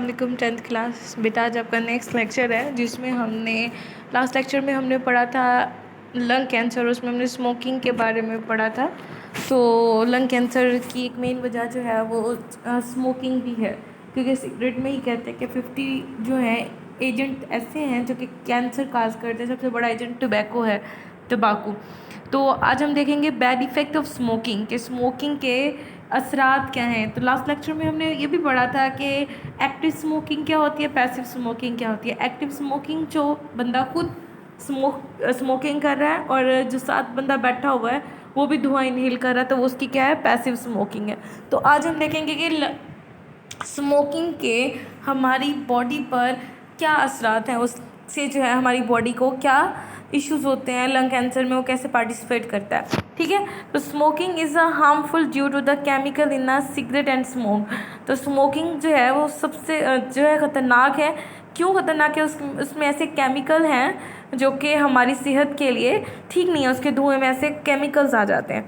वालेकुम 10th class बेटा। आज आपका नेक्स्ट लेक्चर है जिसमें हमने लास्ट लेक्चर में हमने पढ़ा था लंग कैंसर। उसमें हमने स्मोकिंग के बारे में पढ़ा था। तो लंग कैंसर की एक मेन वजह जो है वो स्मोकिंग भी है, क्योंकि सिगरेट में ही कहते हैं कि 50 जो है एजेंट ऐसे हैं जो कि कैंसर काज करते हैं। सबसे बड़ा एजेंट टोबैको है, तंबाकू। तो आज हम देखेंगे बैड इफ़ेक्ट ऑफ स्मोकिंग के स्मोकिंग के असरात क्या हैं। तो लास्ट लेक्चर में हमने ये भी पढ़ा था कि एक्टिव स्मोकिंग क्या होती है, पैसिव स्मोकिंग क्या होती है। एक्टिव स्मोकिंग जो बंदा खुद स्मोकिंग कर रहा है और जो साथ बंदा बैठा हुआ है वो भी धुआं इनहेल कर रहा है, तो वो उसकी क्या है, पैसिव स्मोकिंग है। तो आज हम देखेंगे कि स्मोकिंग के हमारी बॉडी पर क्या असरात हैं, उससे जो है हमारी बॉडी को क्या इश्यूज़ होते हैं, लंग कैंसर में वो कैसे पार्टिसिपेट करता है। ठीक है, तो smoking is a harmful due to the chemical in a cigarette and smoke. तो स्मोकिंग जो है वो सबसे जो है ख़तरनाक है। क्यों ख़तरनाक है? उसमें ऐसे केमिकल हैं जो कि हमारी सेहत के लिए ठीक नहीं है। उसके धुएँ में ऐसे केमिकल्स आ जाते हैं।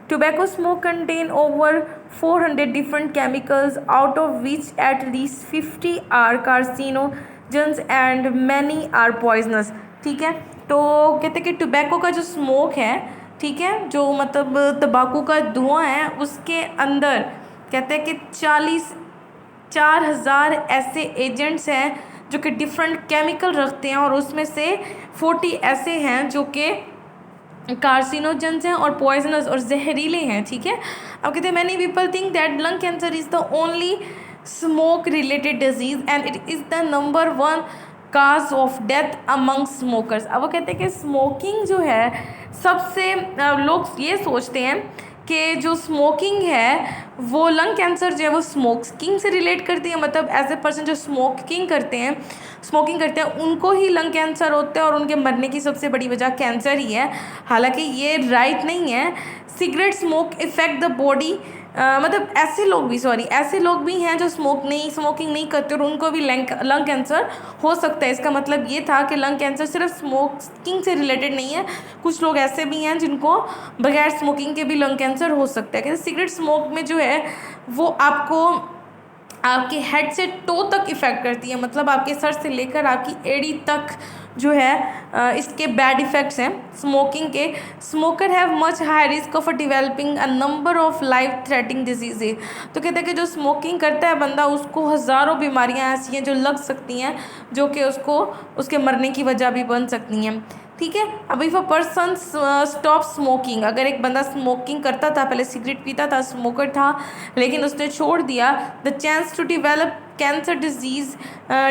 Tobacco smoke contain over 400 different chemicals, out of which at least 50 are carcinogens and many are poisonous। ठीक है, तो कहते हैं कि टोबैको का जो स्मोक है, ठीक है, जो मतलब तंबाकू का धुआं है, उसके अंदर कहते हैं कि 4,000 ऐसे एजेंट्स हैं जो कि डिफरेंट केमिकल रखते हैं, और उसमें से 40 ऐसे हैं जो कि कार्सिनोजेंस हैं और पॉइजनस और जहरीले हैं। ठीक है, अब कहते हैं many people think that lung cancer is the only smoke related disease and it is the number 1 cause of death among smokers. अब वो कहते हैं कि स्मोकिंग जो है सबसे लोग ये सोचते हैं कि जो स्मोकिंग है वो लंग कैंसर जो है वो स्मोकिंग से रिलेट करती है। मतलब एज ए पर्सन जो स्मोकिंग करते हैं उनको ही लंग कैंसर होता है और उनके मरने की सबसे बड़ी वजह कैंसर ही है। हालांकि ये राइट नहीं है। Cigarette smoke effect the body, मतलब ऐसे लोग भी हैं जो स्मोकिंग नहीं करते और उनको भी लंग कैंसर हो सकता है। इसका मतलब ये था कि लंग कैंसर सिर्फ स्मोकिंग से रिलेटेड नहीं है। कुछ लोग ऐसे भी हैं जिनको बगैर स्मोकिंग के भी लंग कैंसर हो सकता है। क्योंकि सिगरेट स्मोक में जो है वो आपके हेड से टो तक इफ़ेक्ट करती है, मतलब आपके सर से लेकर आपकी एड़ी तक जो है इसके बैड इफ़ेक्ट्स हैं स्मोकिंग के। Smoker have much high risk of developing a number of life threatening disease. तो कहते हैं कि जो स्मोकिंग करता है बंदा, उसको हज़ारों बीमारियां ऐसी हैं जो लग सकती हैं, जो कि उसको उसके मरने की वजह भी बन सकती हैं। ठीक है, अब if a person stop smoking, अगर एक बंदा स्मोकिंग करता था, पहले सिगरेट पीता था, स्मोकर था, लेकिन उसने छोड़ दिया, the chance to develop cancer disease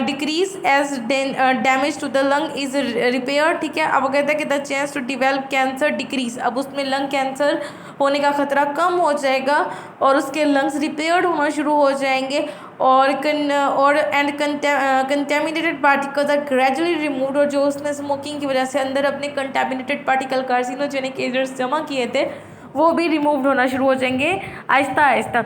decrease as damage to the lung is repair. ठीक है, अब वो कहते हैं कि the chance to develop cancer decrease, अब उसमें लंग कैंसर होने का ख़तरा कम हो जाएगा और उसके लंग्स रिपेयर्ड होना शुरू हो जाएंगे और contaminated particles are gradually removed. और जो उसने स्मोकिंग की वजह से अंदर अपने कंटेमिनेटेड पार्टिकल कार्सिनोजेनिक एजेंट्स जमा किए थे वो भी रिमूव्ड होना शुरू हो जाएंगे आहिस्ता आहिस्ता।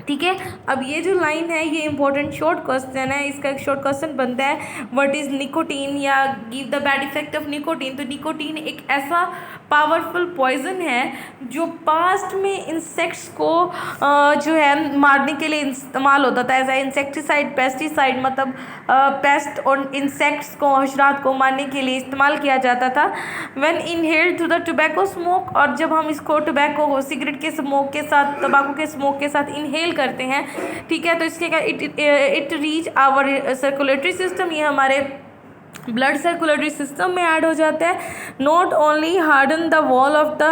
ठीक है, अब ये जो लाइन है ये इंपॉर्टेंट शॉर्ट क्वेश्चन है। इसका एक शॉर्ट क्वेश्चन बनता है, व्हाट इज़ निकोटीन, या give the bad effect of nicotine. तो निकोटीन एक ऐसा पावरफुल पॉइजन है जो पास्ट में इंसेक्ट्स को जो है मारने के लिए इस्तेमाल होता था एज ए इंसेक्टिसाइड, पेस्टिसाइड, मतलब पेस्ट और इंसेक्ट्स को, हशरात को मारने के लिए इस्तेमाल किया जाता था। When inhaled through the tobacco smoke, और जब हम इसको टोबैको को सिगरेट के स्मोक के साथ, तंबाकू के स्मोक के साथ इनहेल करते हैं, ठीक है, तो इसके क्या it reach our circulatory system, ये हमारे ब्लड सर्कुलेटरी सिस्टम में ऐड हो जाता है। Not only harden the wall of the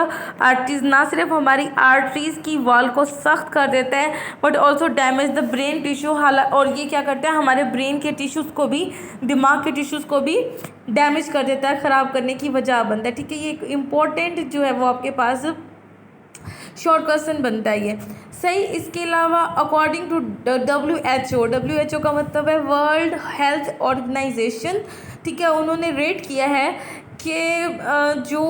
arteries, ना सिर्फ हमारी आर्टरीज की वॉल को सख्त कर देता है, but also damage the brain tissue. और ये क्या करता है, हमारे ब्रेन के टिश्यूज़ को भी, दिमाग के टिश्यूज़ को भी डैमेज कर देता है, ख़राब करने की वजह बनता है। ठीक है, ये एक इम्पोर्टेंट जो है वो आपके पास शॉर्ट क्वेश्चन बनता है ये सही। इसके अलावा अकॉर्डिंग टू WHO का मतलब है वर्ल्ड हेल्थ ऑर्गेनाइजेशन, ठीक है, उन्होंने रेट किया है कि जो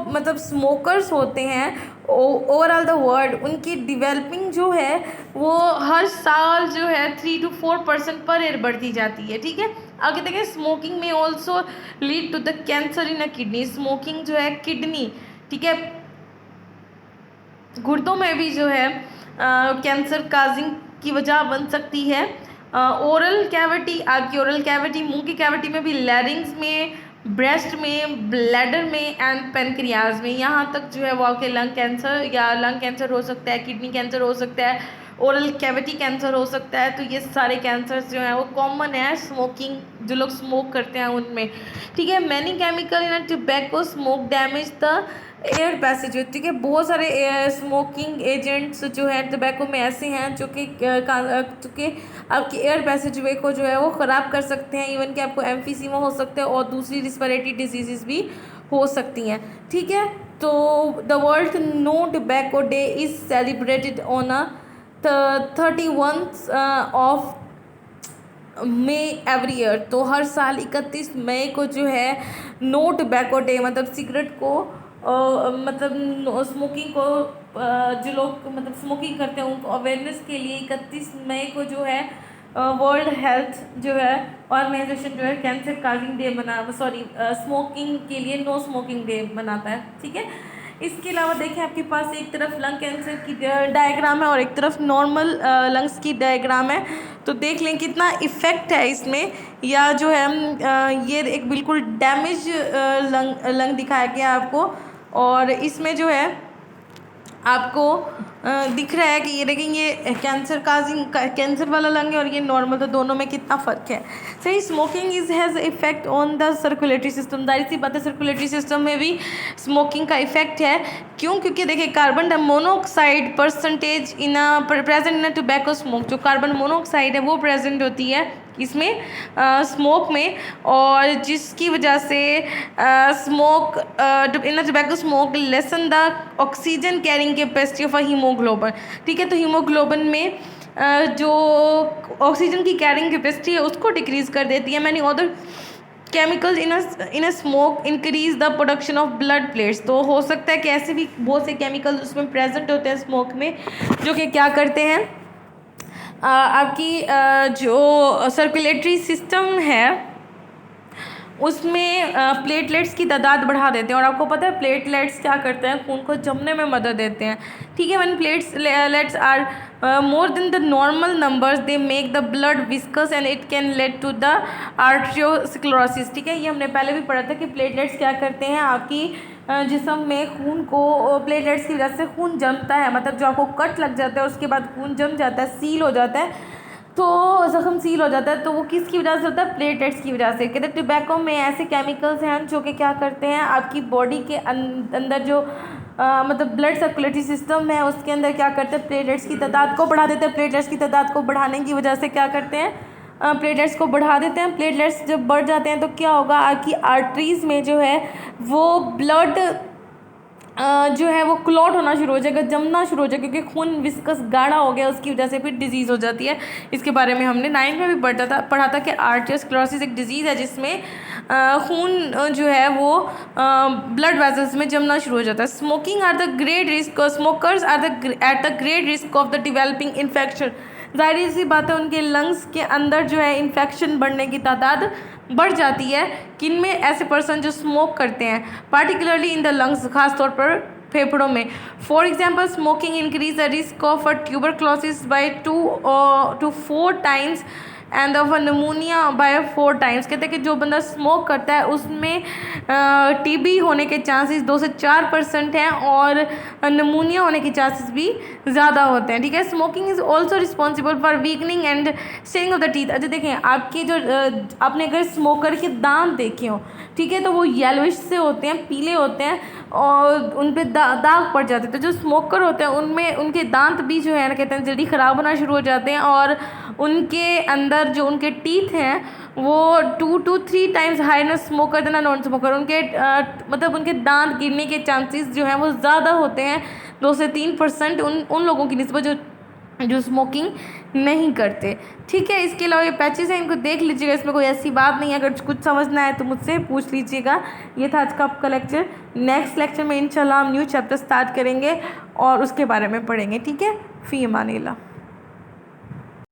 मतलब स्मोकर्स होते हैं ओवरऑल द वर्ल्ड, उनकी डेवलपिंग जो है वो हर साल जो है 3 to 4% पर ईयर बढ़ती जाती है। ठीक है, आगे देखें, स्मोकिंग में also lead to the cancer in a kidney. Smoking जो है किडनी, ठीक है, गुर्दों में भी जो है कैंसर काजिंग की वजह बन सकती है। ओरल कैविटी, आपकी ओरल कैविटी मुंह की कैविटी में भी, लैरिंग्स में, ब्रेस्ट में, ब्लैडर में एंड पेनक्रियाज में, यहाँ तक जो है वो आपके लंग कैंसर या लंग कैंसर हो सकता है, किडनी कैंसर हो सकता है, ओरल कैविटी कैंसर हो सकता है। तो ये सारे कैंसर्स जो हैं वो कॉमन है स्मोकिंग, जो लोग स्मोक करते हैं उनमें, ठीक है। Many chemical in tobacco smoke damage the air passage, ठीक है। बहुत सारे स्मोकिंग एजेंट्स जो है टोबैको में ऐसे हैं जो कि आपकी एयर पैसेजवे को जो है वो ख़राब कर सकते हैं। इवन कि आपको एम्फीसीमा हो सकता है और दूसरी रिस्पिरेटरी डिजीज़ भी हो सकती हैं, ठीक है। तो the world no tobacco day is celebrated on 31 of May every year. तो हर साल 31 मई को जो है नो टोबैको डे, मतलब सिगरेट को मतलब स्मोकिंग को जो लोग मतलब स्मोकिंग करते हैं उनको अवेयरनेस के लिए 31 मई को जो है वर्ल्ड हेल्थ जो है ऑर्गेनाइजेशन जो है कैंसर काजिंग डे स्मोकिंग के लिए नो स्मोकिंग डे मनाता है, ठीक है। इसके अलावा देखें आपके पास एक तरफ लंग कैंसर की डायग्राम है और एक तरफ नॉर्मल लंग्स की डायग्राम है। तो देख लें कितना इफ़ेक्ट है इसमें, या जो है ये एक बिल्कुल डैमेज लंग दिखाया गया आपको, और इसमें जो है आपको दिख रहा है कि ये देखें ये कैंसर वाला लंग है और ये नॉर्मल, तो दोनों में कितना फ़र्क है। सही, smoking has effect on the circulatory system. जाहिर सी बात है सर्कुलेटरी सिस्टम में भी स्मोकिंग का इफेक्ट है। क्यों? क्योंकि देखिए carbon monoxide percentage present in tobacco smoke, जो कार्बन मोनोऑक्साइड है वो प्रेजेंट होती है इसमें स्मोक में, और जिसकी वजह से smoke in tobacco smoke lesson the oxygen carrying capacity of a haemoglobin, ठीक है। तो हीमोग्लोबिन में जो ऑक्सीजन की कैरिंग कैपेसिटी है उसको डिक्रीज़ कर देती है। Many other chemicals in a smoke increase the production of blood plates. तो हो सकता है कि ऐसे भी बहुत से केमिकल्स उसमें प्रेजेंट होते हैं स्मोक में, जो कि क्या करते हैं आपकी जो सर्कुलेटरी सिस्टम है उसमें प्लेटलेट्स की तादाद बढ़ा देते हैं। और आपको पता है प्लेटलेट्स क्या करते हैं, खून को जमने में मदद देते हैं, ठीक है। When platelets are more than the normal numbers they make the blood viscous and it can lead to the arteriosclerosis, ठीक है। ये हमने पहले भी पढ़ा था कि प्लेटलेट्स क्या करते हैं, आपकी जिस्म में खून को, प्लेटलेट्स की वजह से खून जमता है, मतलब जो आपको कट लग जाता है उसके बाद खून जम जाता है, सील हो जाता है, तो जख्म सील हो जाता है, तो वो किसकी वजह से होता है, प्लेटलेट्स की वजह से। कहते हैं टोबैको में ऐसे केमिकल्स हैं जो कि क्या करते हैं आपकी बॉडी के अंदर जो मतलब ब्लड सर्कुलेटरी सिस्टम है उसके अंदर क्या करते हैं, प्लेटलेट्स की तादाद को बढ़ा देते हैं। प्लेटलेट्स की तादाद को बढ़ाने की वजह से क्या करते हैं, प्लेटलेट्स को बढ़ा देते हैं। प्लेटलेट्स जब बढ़ जाते हैं तो क्या होगा, आपकी आर्टरीज में जो है वो ब्लड जो है वो क्लॉट होना शुरू हो जाएगा, जमना शुरू हो जाएगा, क्योंकि खून विस्कस गाढ़ा हो गया, उसकी वजह से फिर डिजीज़ हो जाती है। इसके बारे में हमने 9th में भी पढ़ा था कि आर्टेरियोस्क्लेरोसिस एक डिजीज़ है जिसमें खून जो है वो ब्लड वेसल्स में जमना शुरू हो जाता है। Smoking are the great risk, smokers are at the great risk of the developing infection. जाहिर सी बात है उनके लंग्स के अंदर जो है इन्फेक्शन बढ़ने की तादाद बढ़ जाती है। किन में, ऐसे पर्सन जो स्मोक करते हैं, पार्टिकुलरली इन द लंग्स, खास तौर पर फेफड़ों में। For example smoking increase the risk of a tuberculosis by 2 to 4 times and of pneumonia by 4 times। कहते हैं कि जो बंदा स्मोक करता है उसमें टीबी होने के चांसेस 2 से 4% हैं और नमूनिया होने के चांसेस भी ज़्यादा होते हैं, ठीक है। Smoking is also responsible for weakening and staining of the teeth. अच्छा देखें, आपके जो आपने अगर स्मोकर के दांत देखे हो, ठीक है, तो वो येलोइश से होते हैं, पीले होते हैं और उन पर दाग पड़ जाते हैं। तो जो स्मोकर होते हैं उनमें उनके दांत भी जो है ना कहते हैं जल्दी ख़राब होना शुरू हो जाते हैं, और उनके अंदर जो उनके टीथ हैं वो 2 to 3 times हायर स्मोकर देना नॉन स्मोकर। उनके मतलब उनके दांत गिरने के चांसेस जो हैं वो ज़्यादा होते हैं 2 से 3% उन लोगों की निस्बत जो स्मोकिंग नहीं करते, ठीक है। इसके अलावा ये पैचेस हैं, इनको देख लीजिएगा, इसमें कोई ऐसी बात नहीं है। अगर कुछ समझना है तो मुझसे पूछ लीजिएगा। ये था आज का आपका लेक्चर। नेक्स्ट लेक्चर में इंशाल्लाह हम न्यू चैप्टर स्टार्ट करेंगे और उसके बारे में पढ़ेंगे, ठीक है। फ़ी अमानिल्लाह।